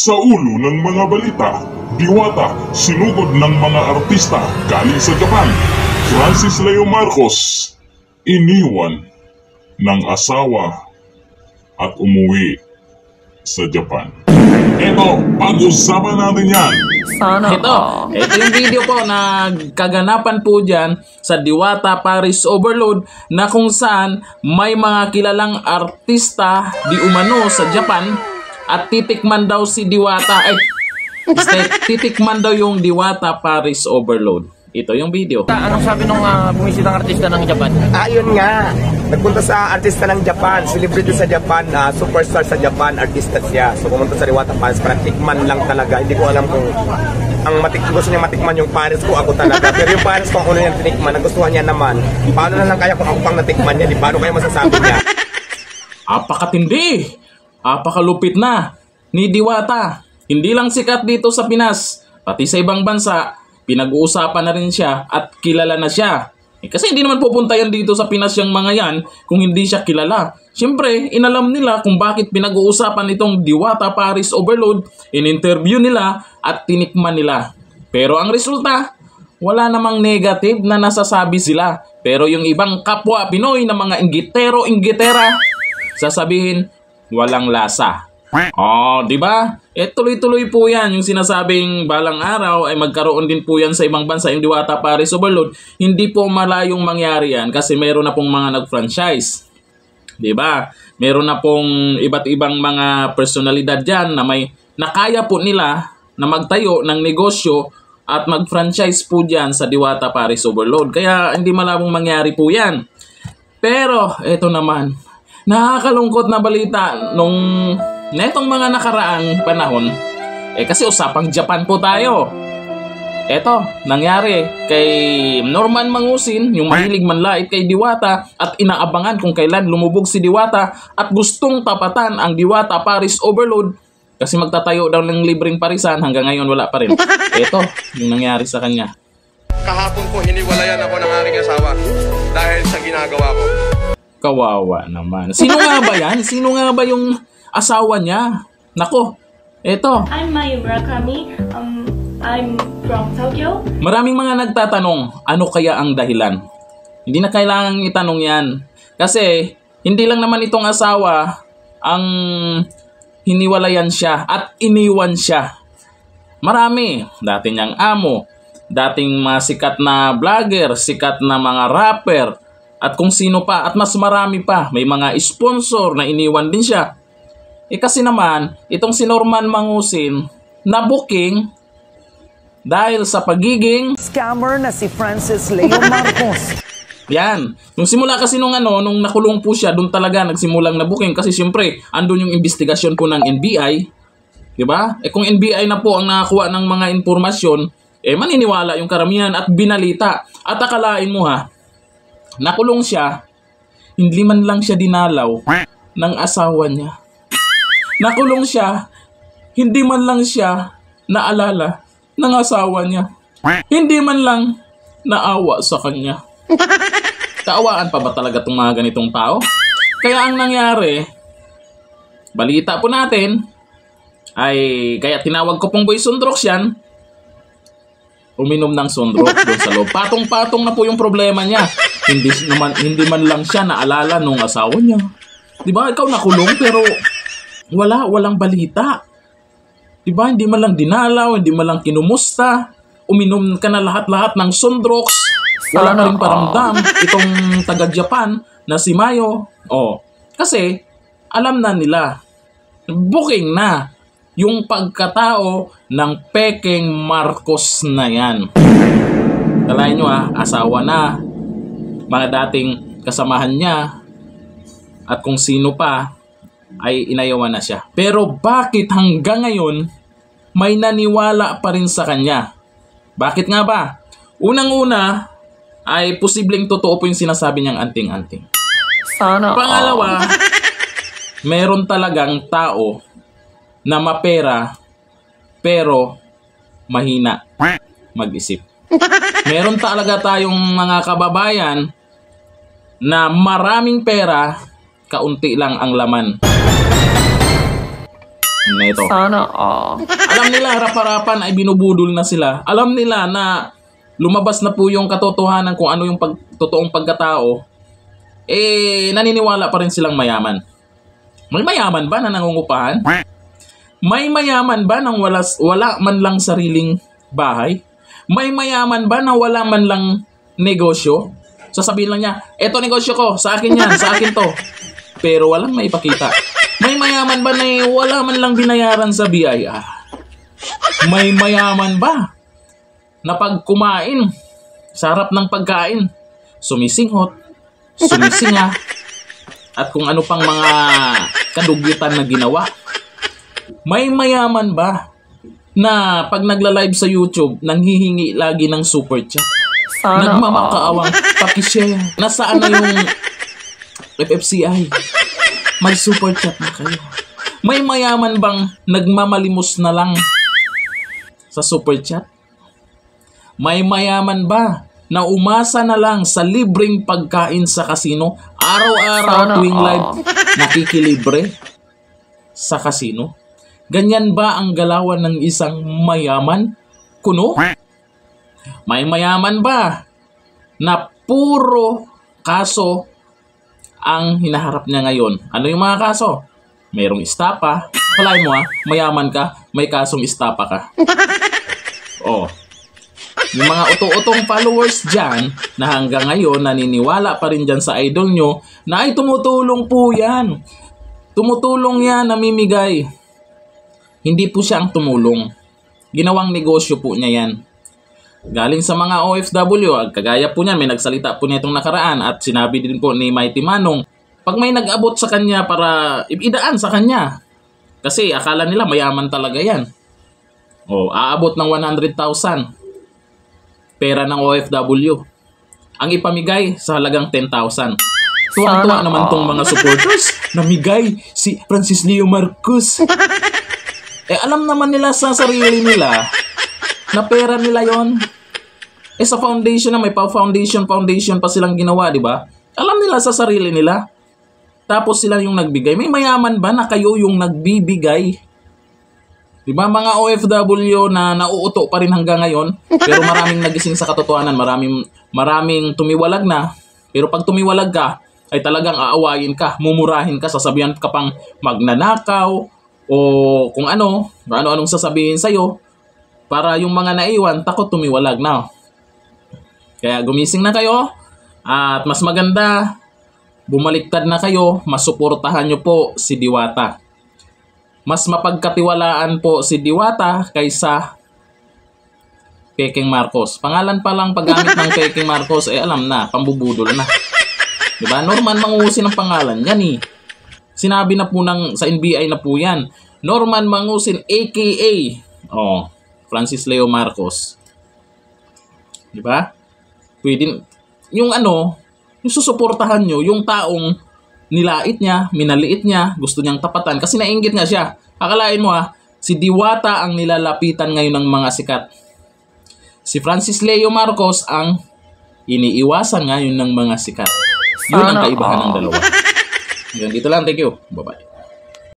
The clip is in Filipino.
Sa ulo ng mga balita, Diwata, sinugod ng mga artista galing sa Japan. Francis Leo Marcos, iniwan ng asawa at umuwi sa Japan. Ito, pag-usapan natin yan. Ito yung video po na kaganapan po dyan sa Diwata Paris Overload na kung saan may mga kilalang artista di umano sa Japan at titikman daw si Diwata titikman daw yung Diwata Paris Overload. Ito yung video. Anong sabi nung bumisitang artista ng Japan? Ayun nga, nagpunta sa artista ng Japan, celebrity sa Japan, superstar sa Japan, artista siya. So pumunta sa Diwata Paris para tikman lang talaga. Hindi ko alam kung gusto niya matikman yung Paris ko, ako talaga. Pero yung Paris kung ano yung tinikman, nagustuhan niya naman. Paano na lang kaya kung ako pang natikman niya? Di paano kaya masasabi niya? Apakatindi! Apakalupit na ni Diwata. Hindi lang sikat dito sa Pinas, pati sa ibang bansa, pinag-uusapan na rin siya at kilala na siya. Kasi hindi naman pupunta yan dito sa Pinas yung mga yan kung hindi siya kilala. Siyempre, inalam nila kung bakit pinag-uusapan itong Diwata Paris Overload, in-interview nila at tinikman nila. Pero ang resulta, wala namang negative na nasasabi sila. Pero yung ibang kapwa Pinoy na mga inggitero-inggitera, sasabihin, walang lasa. Oh, di ba? Tuloy-tuloy po yan yung sinasabing balang araw ay magkaroon din po yan sa ibang bansa yung Diwata Paris Overload. Hindi po malayong mangyari yan kasi meron na pong mga nag-franchise. Di ba? Meron na pong iba't ibang mga personalidad dyan na may nakaya po nila na magtayo ng negosyo at mag-franchise po dyan sa Diwata Paris Overload. Kaya hindi malabong mangyari po yan. Pero, eto naman, nakakalungkot na balita nung netong mga nakaraang panahon, kasi usapang Japan po tayo. Eto, nangyari kay Norman Mangusin, yung mahilig manlait kay Diwata at inaabangan kung kailan lumubog si Diwata at gustong tapatan ang Diwata Paris Overload kasi magtatayo daw ng libreng parisan, hanggang ngayon wala pa rin. Eto, yung nangyari sa kanya. Kahapon po hiniwalayan ako ng aking asawa dahil sa ginagawa ko. Kawawa naman. Sino nga ba yan? Sino nga ba yung asawa niya? Nako, eto. I'm Mayu Murakami. I'm from Tokyo. Maraming mga nagtatanong, ano kaya ang dahilan? Hindi na kailangan itanong yan. Kasi, hindi lang naman itong asawa ang hiniwalayan siya at iniwan siya. Marami. Dati niyang amo, dating mga sikat na vlogger, sikat na mga rapper, at kung sino pa, at mas marami pa. May mga sponsor na iniwan din siya. Kasi naman, itong si Norman Mangusin, na booking dahil sa pagiging scammer na si Francis Leo Marcos. Yan. Nung simula kasi nung nakulong po siya, doon talaga nagsimulang na booking. Kasi siyempre, andun yung investigasyon po ng NBI. Diba? Kung NBI na po ang nakakuha ng mga informasyon, maniniwala yung karamihan at binalita. At akalain mo nakulong siya, hindi man lang siya dinalaw ng asawa niya. Nakulong siya, hindi man lang siya naalala ng asawa niya. Hindi man lang naawa sa kanya. Kaawaan pa ba talaga itong mga ganitong tao? Kaya ang nangyari, balita po natin, kaya tinawag ko pong Boy Sundrox yan, uminom ng Sundrox doon sa loob. Patong-patong na po yung problema niya. Hindi man lang siya naalala nung asawa niya. Diba, ikaw nakulong pero walang balita. Diba, hindi man lang dinalaw, hindi man lang kinumusta. Uminom ka na lahat-lahat ng Sundrox. Wala na rin paramdam itong taga-Japan na si Mayo. Kasi alam na nila, booking na yung pagkatao ng peking Marcos na yan. Talahin nyo asawa na, mga dating kasamahan niya, at kung sino pa, ay inayawan na siya. Pero bakit hanggang ngayon, may naniwala pa rin sa kanya? Bakit nga ba? Unang-una, ay posibleng totoo po yung sinasabi niyang anting-anting. Pangalawa, meron talagang tao na mapera pero mahina mag-isip. Meron talaga tayong mga kababayan na maraming pera, kaunti lang ang laman. Na ito. Sana all. Alam nila, harap-harapan ay binubudol na sila. Alam nila na lumabas na po yung katotohanan kung ano yung totoong pagkatao. Naniniwala pa rin silang mayaman. May mayaman ba na nangungupahan? May mayaman ba nang wala man lang sariling bahay? May mayaman ba na wala man lang negosyo? Sasabihin lang niya, eto negosyo ko, sa akin yan, sa akin to. Pero walang maipakita. May mayaman ba na wala man lang binayaran sa BIR? May mayaman ba na pag kumain, sa harap ng pagkain, sumisinghot, sumisinga, at kung ano pang mga kadugyutan na ginawa? May mayaman ba na pag nagla-live sa YouTube, nanghihingi lagi ng super chat? Nagmamakaawang pakishare. Nasaan na yung FFCI? May super chat na kayo. May mayaman bang nagmamalimos na lang sa super chat? May mayaman ba na umasa na lang sa libreng pagkain sa kasino? Araw-araw tuwing live, nakikilibre sa kasino? Ganyan ba ang galawan ng isang mayaman? Kuno? May mayaman ba na puro kaso ang hinaharap niya ngayon? Ano yung mga kaso? Merong istapa. Kalahin mo mayaman ka, may kasong istapa ka. Oh. Yung mga uto-utong followers dyan na hanggang ngayon naniniwala pa rin dyan sa idol nyo na ay tumutulong po yan. Tumutulong yan, namimigay. Hindi po siya ang tumulong. Ginawang negosyo po niya yan. Galing sa mga OFW, kagaya po niyan, may nagsalita po niya itong nakaraan at sinabi din po ni Mighty Manong, pag may nag-abot sa kanya para idaan sa kanya. Kasi akala nila mayaman talaga yan. O, aabot ng 100,000. Pera ng OFW. Ang ipamigay sa halagang 10,000. Tuwang-tuwa naman tong mga supporters. Namigay si Francis Leo Marcos. Alam naman nila sa sarili nila na pera nila yon. Sa foundation na may foundation pa silang ginawa, di ba? Alam nila sa sarili nila. Tapos sila yung nagbigay. May mayaman ba na kayo yung nagbibigay? Di ba mga OFW na nauuto pa rin hanggang ngayon, pero maraming nagising sa katotohanan, maraming tumiwalag na. Pero pag tumiwalag ka, ay talagang aawayin ka, mumurahin ka, sasabihan ka pang magnanakaw, o kung ano-anong sasabihin sa'yo, para yung mga naiwan, takot tumiwalag na. Kaya gumising na kayo, at mas maganda, bumaliktad na kayo, masuportahan nyo po si Diwata. Mas mapagkatiwalaan po si Diwata kaysa Peking Marcos. Pangalan pa lang paggamit ng Peking Marcos, alam na, pambubudol na. Diba? Norman Mangusin ang pangalan yan Sinabi na po sa NBI na po yan. Norman Mangusin aka Francis Leo Marcos. Diba? Pwede, yung susuportahan nyo, yung taong nilait niya, minaliit niya, gusto niyang tapatan kasi nainggit nga siya. Akalain mo si Diwata ang nilalapitan ngayon ng mga sikat. Si Francis Leo Marcos ang iniiwasan ngayon ng mga sikat. Yun ang kaibahan ng dalawa. Hanggang dito lang. Thank you. Bye-bye.